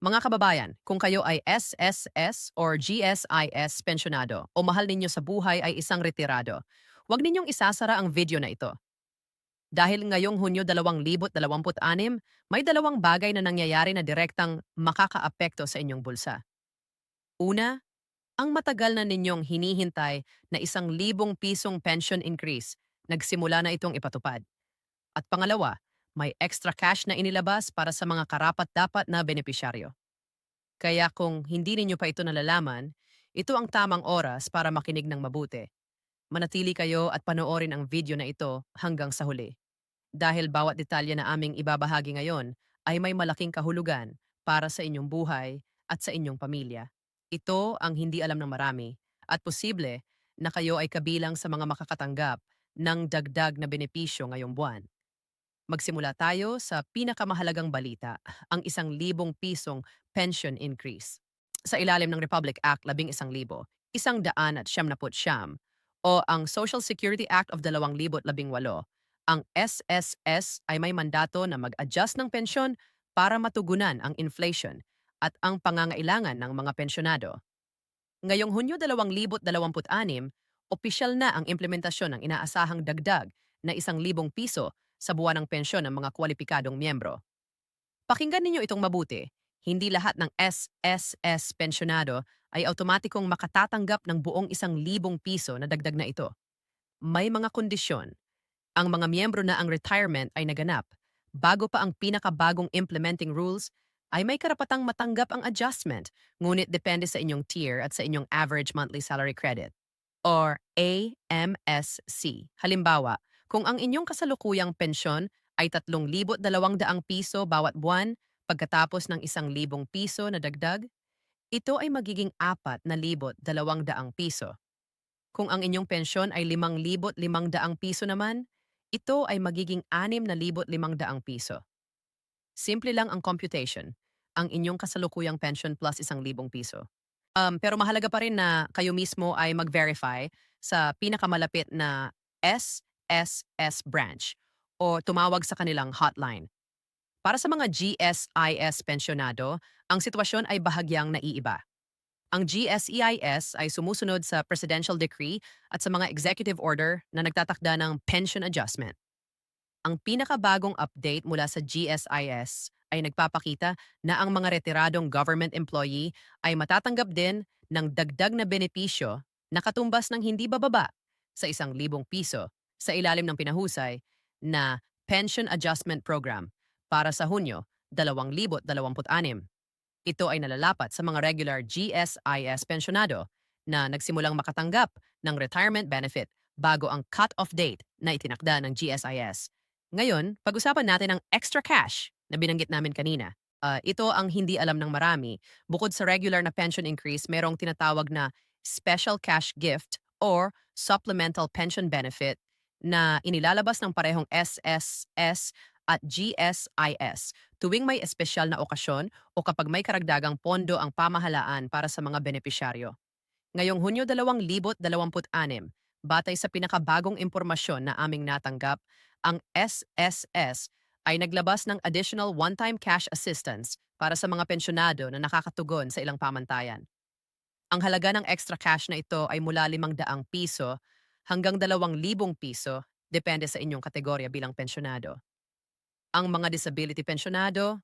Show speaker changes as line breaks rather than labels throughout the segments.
Mga kababayan, kung kayo ay SSS or GSIS pensyonado o mahal ninyo sa buhay ay isang retirado, huwag ninyong isasara ang video na ito. Dahil ngayong Hunyo 2026, may dalawang bagay na nangyayari na direktang makakaapekto sa inyong bulsa. Una, ang matagal na ninyong hinihintay na ₱1,000 pension increase, nagsimula na itong ipatupad. At pangalawa, may extra cash na inilabas para sa mga karapat-dapat na benepisyaryo. Kaya kung hindi ninyo pa ito nalalaman, ito ang tamang oras para makinig ng mabuti. Manatili kayo at panoorin ang video na ito hanggang sa huli. Dahil bawat detalye na aming ibabahagi ngayon ay may malaking kahulugan para sa inyong buhay at sa inyong pamilya. Ito ang hindi alam ng marami at posible na kayo ay kabilang sa mga makakatanggap ng dagdag na benepisyo ngayong buwan. Magsimula tayo sa pinakamahalagang balita, ang ₱1,000 pension increase. Sa ilalim ng Republic Act 11,000, 179 o ang Social Security Act of 2018, ang SSS ay may mandato na mag-adjust ng pensyon para matugunan ang inflation at ang pangangailangan ng mga pensyonado. Ngayong Hunyo 2026, opisyal na ang implementasyon ng inaasahang dagdag na ₱1,000 sa buwan ng pensyon ng mga kwalipikadong miyembro. Pakinggan ninyo itong mabuti. Hindi lahat ng SSS pensyonado ay automatikong makatatanggap ng buong ₱1,000 na dagdag na ito. May mga kondisyon. Ang mga miyembro na ang retirement ay naganap bago pa ang pinakabagong implementing rules ay may karapatang matanggap ang adjustment, ngunit depende sa inyong tier at sa inyong average monthly salary credit or AMSC. Halimbawa, kung ang inyong kasalukuyang pensyon ay ₱3,200 bawat buwan pagkatapos ng ₱1,000 na dagdag, ito ay magiging ₱4,200. Kung ang inyong pensyon ay ₱5,500 naman, ito ay magiging ₱6,500. Simple lang ang computation. Ang inyong kasalukuyang pension plus ₱1,000. Pero mahalaga pa rin na kayo mismo ay mag-verify sa pinakamalapit na SSS branch o tumawag sa kanilang hotline. Para sa mga GSIS pensyonado, ang sitwasyon ay bahagyang naiiba. Ang GSEIS ay sumusunod sa Presidential Decree at sa mga Executive Order na nagtatakda ng pension adjustment. Ang pinakabagong update mula sa GSIS ay nagpapakita na ang mga retiradong government employee ay matatanggap din ng dagdag na benepisyo na katumbas ng hindi bababa sa ₱1,000 sa ilalim ng pinahusay na Pension Adjustment Program para sa Hunyo 2026. Ito ay nalalapat sa mga regular GSIS pensyonado na nagsimulang makatanggap ng retirement benefit bago ang cut-off date na itinakda ng GSIS. Ngayon, pag-usapan natin ang extra cash na binanggit namin kanina. Ito ang hindi alam ng marami. Bukod sa regular na pension increase, merong tinatawag na special cash gift or supplemental pension benefit na inilalabas ng parehong SSS at GSIS tuwing may espesyal na okasyon o kapag may karagdagang pondo ang pamahalaan para sa mga benepisyaryo. Ngayong Hunyo 2026, batay sa pinakabagong impormasyon na aming natanggap, ang SSS ay naglabas ng additional one-time cash assistance para sa mga pensyonado na nakakatugon sa ilang pamantayan. Ang halaga ng extra cash na ito ay mula ₱500 hanggang ₱2,000, depende sa inyong kategorya bilang pensyonado. Ang mga disability pensyonado,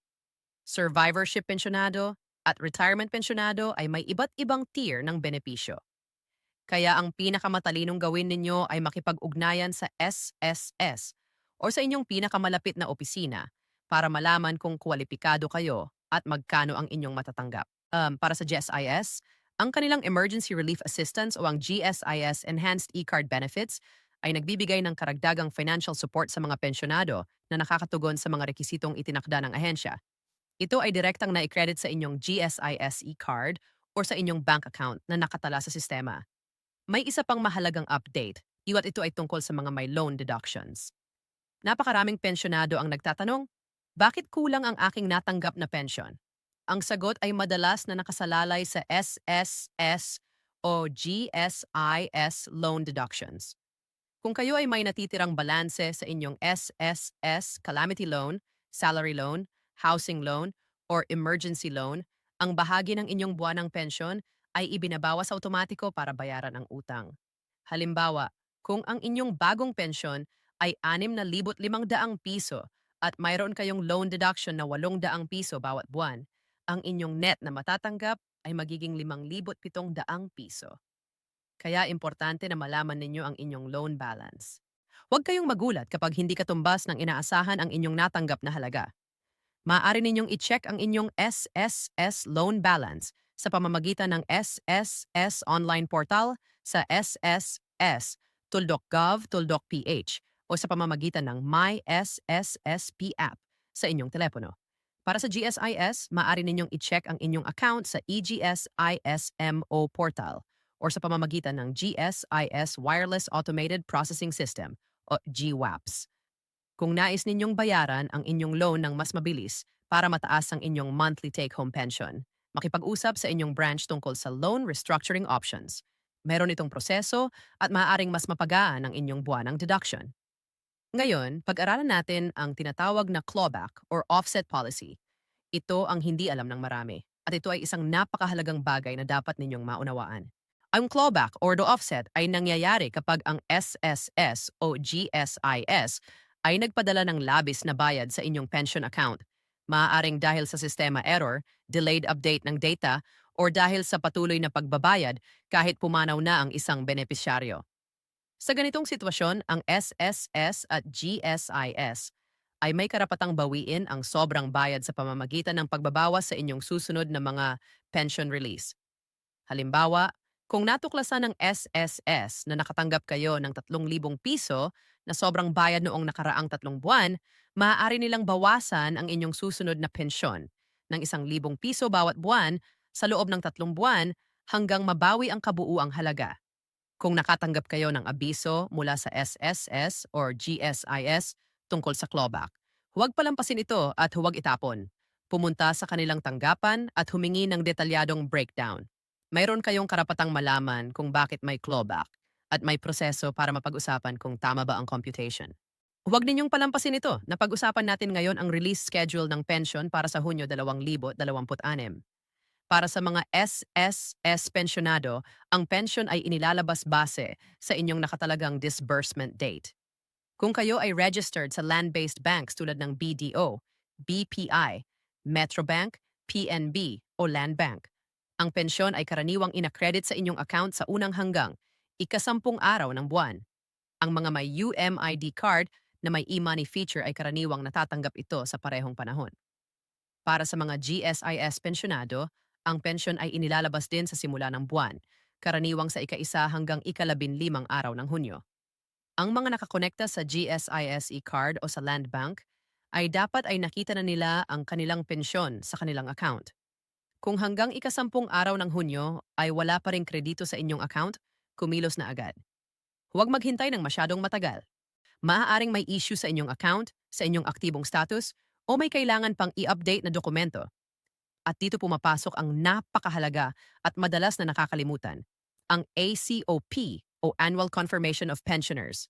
survivorship pensyonado, at retirement pensyonado ay may iba't ibang tier ng benepisyo. Kaya ang pinakamatalinong gawin ninyo ay makipag-ugnayan sa SSS o sa inyong pinakamalapit na opisina para malaman kung kwalipikado kayo at magkano ang inyong matatanggap. Para sa GSIS, ang kanilang Emergency Relief Assistance o ang GSIS Enhanced E-Card Benefits ay nagbibigay ng karagdagang financial support sa mga pensyonado na nakakatugon sa mga rekisitong itinakda ng ahensya. Ito ay direktang na-credit sa inyong GSIS e-card o sa inyong bank account na nakatala sa sistema. May isa pang mahalagang update, iwa't ito ay tungkol sa mga may loan deductions. Napakaraming pensyonado ang nagtatanong, bakit kulang ang aking natanggap na pensyon? Ang sagot ay madalas na nakasalalay sa SSS o GSIS loan deductions. Kung kayo ay may natitirang balanse sa inyong SSS calamity loan, salary loan, housing loan, or emergency loan, ang bahagi ng inyong buwanang pensyon ay ibinabawas automatiko para bayaran ang utang. Halimbawa, kung ang inyong bagong pensyon ay 6,500 piso at mayroon kayong loan deduction na 800 piso bawat buwan, ang inyong net na matatanggap ay magiging 5,700 piso. Kaya importante na malaman ninyo ang inyong loan balance. Huwag kayong magulat kapag hindi katumbas ng inaasahan ang inyong natanggap na halaga. Maaari ninyong i-check ang inyong SSS loan balance sa pamamagitan ng SSS online portal sa sss.tuldok.gov.ph o sa pamamagitan ng My SSSP app sa inyong telepono. Para sa GSIS, maaari ninyong i-check ang inyong account sa EGSISMO portal o sa pamamagitan ng GSIS Wireless Automated Processing System o GWAPS. Kung nais ninyong bayaran ang inyong loan ng mas mabilis para mataas ang inyong monthly take-home pension, makipag-usap sa inyong branch tungkol sa loan restructuring options. Meron itong proseso at maaaring mas mapagaan ang inyong buwanang deduction. Ngayon, pag-aralan natin ang tinatawag na clawback or offset policy. Ito ang hindi alam ng marami at ito ay isang napakahalagang bagay na dapat ninyong maunawaan. Ang clawback or the offset ay nangyayari kapag ang SSS o GSIS ay nagpadala ng labis na bayad sa inyong pension account. Maaaring dahil sa sistema error, delayed update ng data, or dahil sa patuloy na pagbabayad kahit pumanaw na ang isang benepisyaryo. Sa ganitong sitwasyon, ang SSS at GSIS ay may karapatang bawiin ang sobrang bayad sa pamamagitan ng pagbabawas sa inyong susunod na mga pension release. Halimbawa, kung natuklasan ng SSS na nakatanggap kayo ng 3,000 piso na sobrang bayad noong nakaraang 3 buwan, maaari nilang bawasan ang inyong susunod na pensyon ng 1,000 piso bawat buwan sa loob ng 3 buwan hanggang mabawi ang kabuuang halaga. Kung nakatanggap kayo ng abiso mula sa SSS or GSIS tungkol sa clawback, huwag palampasin ito at huwag itapon. Pumunta sa kanilang tanggapan at humingi ng detalyadong breakdown. Mayroon kayong karapatang malaman kung bakit may clawback at may proseso para mapag-usapan kung tama ba ang computation. Huwag ninyong palampasin ito. Napag-usapan natin ngayon ang release schedule ng pension para sa Hunyo 2026. Para sa mga SSS pensionado, ang pension ay inilalabas base sa inyong nakatalagang disbursement date. Kung kayo ay registered sa land-based banks tulad ng BDO, BPI, Metrobank, PNB o Land Bank, ang pensyon ay karaniwang inakredit sa inyong account sa unang hanggang ika-10 araw ng buwan. Ang mga may UMID card na may e-money feature ay karaniwang natatanggap ito sa parehong panahon. Para sa mga GSIS pensionado, ang pension ay inilalabas din sa simula ng buwan, karaniwang sa ika-1 hanggang ika-15 araw ng Hunyo. Ang mga nakakonekta sa GSIS e-card o sa Land Bank ay dapat ay nakita na nila ang kanilang pensyon sa kanilang account. Kung hanggang ika-10 araw ng Hunyo ay wala pa ring kredito sa inyong account, kumilos na agad. Huwag maghintay ng masyadong matagal. Maaaring may issue sa inyong account, sa inyong aktibong status, o may kailangan pang i-update na dokumento. At dito pumapasok ang napakahalaga at madalas na nakakalimutan, ang ACOP o Annual Confirmation of Pensioners.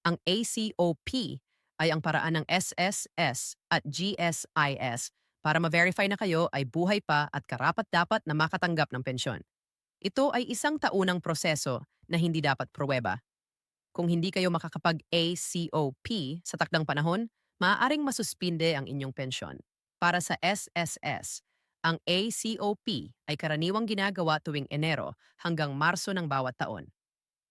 Ang ACOP ay ang paraan ng SSS at GSIS para ma-verify na kayo ay buhay pa at karapat-dapat na makatanggap ng pensyon. Ito ay isang taunang proseso na hindi dapat pruweba. Kung hindi kayo makakapag-ACOP sa takdang panahon, maaaring masuspinde ang inyong pensyon. Para sa SSS, ang ACOP ay karaniwang ginagawa tuwing Enero hanggang Marso ng bawat taon.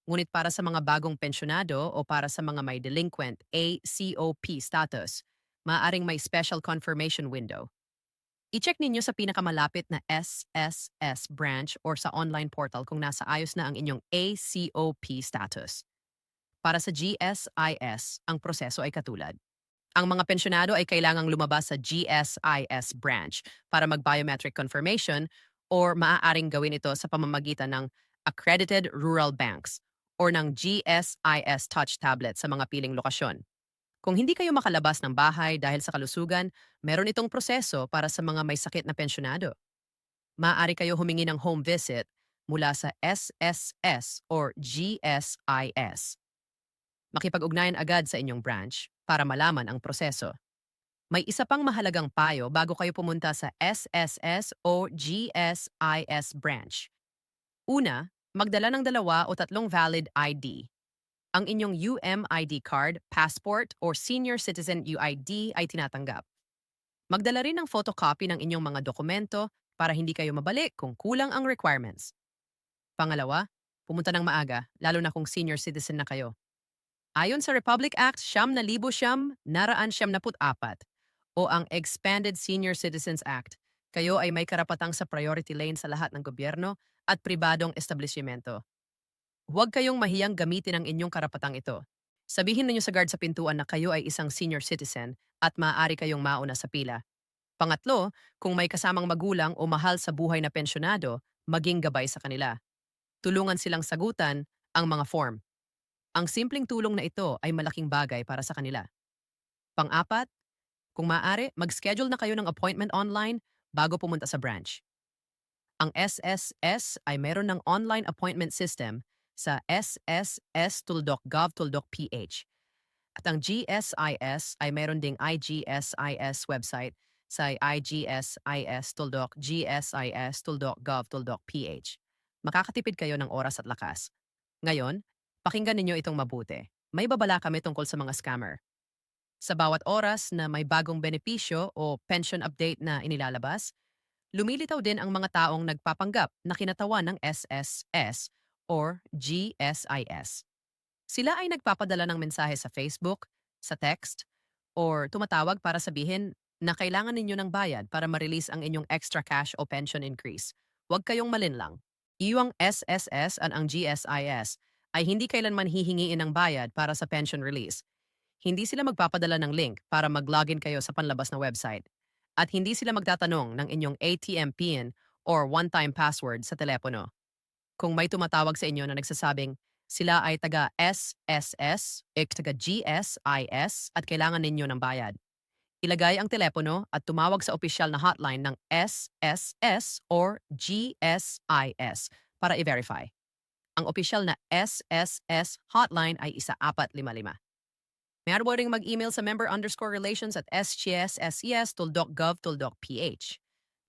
Ngunit para sa mga bagong pensyonado o para sa mga may delinquent ACOP status, maaaring may special confirmation window. I-check ninyo sa pinakamalapit na SSS branch or sa online portal kung nasa ayos na ang inyong ACOP status. Para sa GSIS, ang proseso ay katulad. Ang mga pensyonado ay kailangang lumabas sa GSIS branch para mag-biometric confirmation or maaaring gawin ito sa pamamagitan ng accredited rural banks or ng GSIS touch tablet sa mga piling lokasyon. Kung hindi kayo makalabas ng bahay dahil sa kalusugan, meron itong proseso para sa mga may sakit na pensyonado. Maaari kayo humingi ng home visit mula sa SSS or GSIS. Makipag-ugnayan agad sa inyong branch para malaman ang proseso. May isa pang mahalagang payo bago kayo pumunta sa SSS o GSIS branch. Una, magdala ng dalawa o tatlong valid ID. Ang inyong UMID card, passport, or senior citizen UID ay tinatanggap. Magdala rin ng photocopy ng inyong mga dokumento para hindi kayo mabalik kung kulang ang requirements. Pangalawa, pumunta ng maaga, lalo na kung senior citizen na kayo. Ayon sa Republic Act ₱9,974 o ang Expanded Senior Citizens Act, kayo ay may karapatang sa priority lane sa lahat ng gobyerno at pribadong establishmento. Huwag kayong mahiyang gamitin ang inyong karapatang ito. Sabihin ninyo sa guard sa pintuan na kayo ay isang senior citizen at maaari kayong mauna sa pila. Pangatlo, kung may kasamang magulang o mahal sa buhay na pensyonado, maging gabay sa kanila. Tulungan silang sagutan ang mga form. Ang simpleng tulong na ito ay malaking bagay para sa kanila. Pang-apat, kung maaari, mag-schedule na kayo ng appointment online bago pumunta sa branch. Ang SSS ay meron ng online appointment system sa sss.gov.ph at ang GSIS ay meron ding IGSIS website sa igsis.gsis.gov.ph. Makakatipid kayo ng oras at lakas. Ngayon, pakinggan ninyo itong mabuti. May babala kami tungkol sa mga scammer. Sa bawat oras na may bagong benepisyo o pension update na inilalabas, lumilitaw din ang mga taong nagpapanggap na kinatawan ng SSS or GSIS. Sila ay nagpapadala ng mensahe sa Facebook, sa text, or tumatawag para sabihin na kailangan ninyo ng bayad para ma-release ang inyong extra cash o pension increase. Huwag kayong malinlang. Iyong SSS at ang GSIS ay hindi kailanman hihingiin ng bayad para sa pension release. Hindi sila magpapadala ng link para mag-login kayo sa panlabas na website. At hindi sila magtatanong ng inyong ATM PIN or one-time password sa telepono. Kung may tumatawag sa inyo na nagsasabing sila ay taga SSS, taga GSIS at kailangan ninyo ng bayad, ilagay ang telepono at tumawag sa opisyal na hotline ng SSS or GSIS para i-verify. Ang opisyal na SSS hotline ay 1455. Mayroon mo ring mag-email sa member_relations@sgss.gov.ph.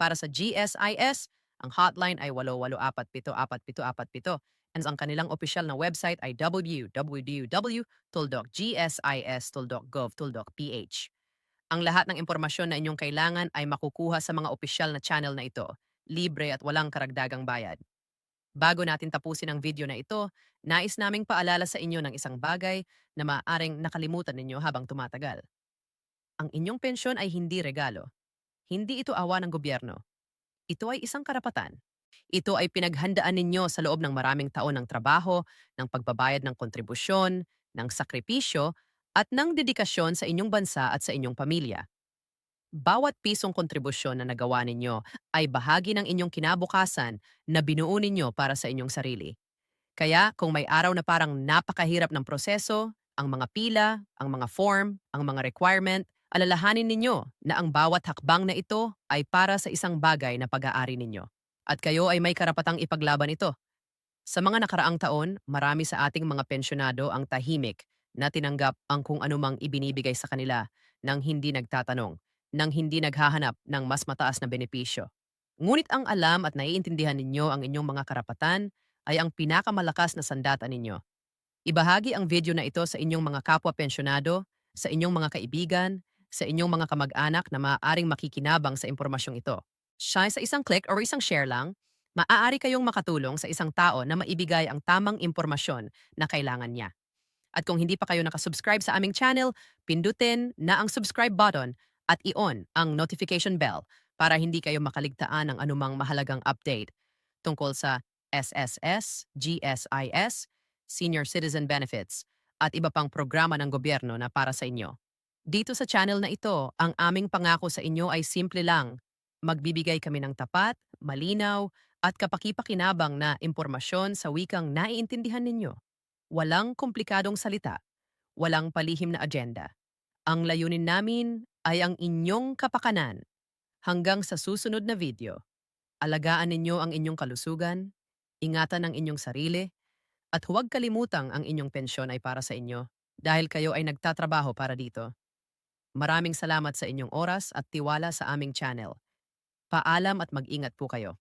Para sa GSIS, ang hotline ay 88474747 and ang kanilang opisyal na website ay www.gsis.gov.ph. Ang lahat ng impormasyon na inyong kailangan ay makukuha sa mga opisyal na channel na ito, libre at walang karagdagang bayad. Bago natin tapusin ang video na ito, nais naming paalala sa inyo ng isang bagay na maaaring nakalimutan ninyo habang tumatagal. Ang inyong pensyon ay hindi regalo. Hindi ito awa ng gobyerno. Ito ay isang karapatan. Ito ay pinaghandaan ninyo sa loob ng maraming taon ng trabaho, ng pagbabayad ng kontribusyon, ng sakripisyo, at ng dedikasyon sa inyong bansa at sa inyong pamilya. Bawat pisong kontribusyon na nagawa ninyo ay bahagi ng inyong kinabukasan na binuo ninyo para sa inyong sarili. Kaya kung may araw na parang napakahirap ng proseso, ang mga pila, ang mga form, ang mga requirement, alalahanin ninyo na ang bawat hakbang na ito ay para sa isang bagay na pag-aari ninyo. At kayo ay may karapatang ipaglaban ito. Sa mga nakaraang taon, marami sa ating mga pensyonado ang tahimik na tinanggap ang kung anumang ibinibigay sa kanila nang hindi nagtatanong, nang hindi naghahanap ng mas mataas na benepisyo. Ngunit ang alam at naiintindihan ninyo ang inyong mga karapatan ay ang pinakamalakas na sandata ninyo. Ibahagi ang video na ito sa inyong mga kapwa pensyonado, sa inyong mga kaibigan, sa inyong mga kamag-anak na maaaring makikinabang sa impormasyong ito. Siya sa isang click or isang share lang, maaari kayong makatulong sa isang tao na maibigay ang tamang impormasyon na kailangan niya. At kung hindi pa kayo nakasubscribe sa aming channel, pindutin na ang subscribe button at i-on ang notification bell para hindi kayo makaligtaan ng anumang mahalagang update tungkol sa SSS, GSIS, Senior Citizen Benefits, at iba pang programa ng gobyerno na para sa inyo. Dito sa channel na ito, ang aming pangako sa inyo ay simple lang. Magbibigay kami ng tapat, malinaw, at kapaki-pakinabang na impormasyon sa wikang naiintindihan ninyo. Walang komplikadong salita, walang palihim na agenda. Ang layunin namin ay ang inyong kapakanan. Hanggang sa susunod na video, alagaan ninyo ang inyong kalusugan, ingatan ang inyong sarili, at huwag kalimutang ang inyong pensyon ay para sa inyo dahil kayo ay nagtatrabaho para dito. Maraming salamat sa inyong oras at tiwala sa aming channel. Paalam at mag-ingat po kayo.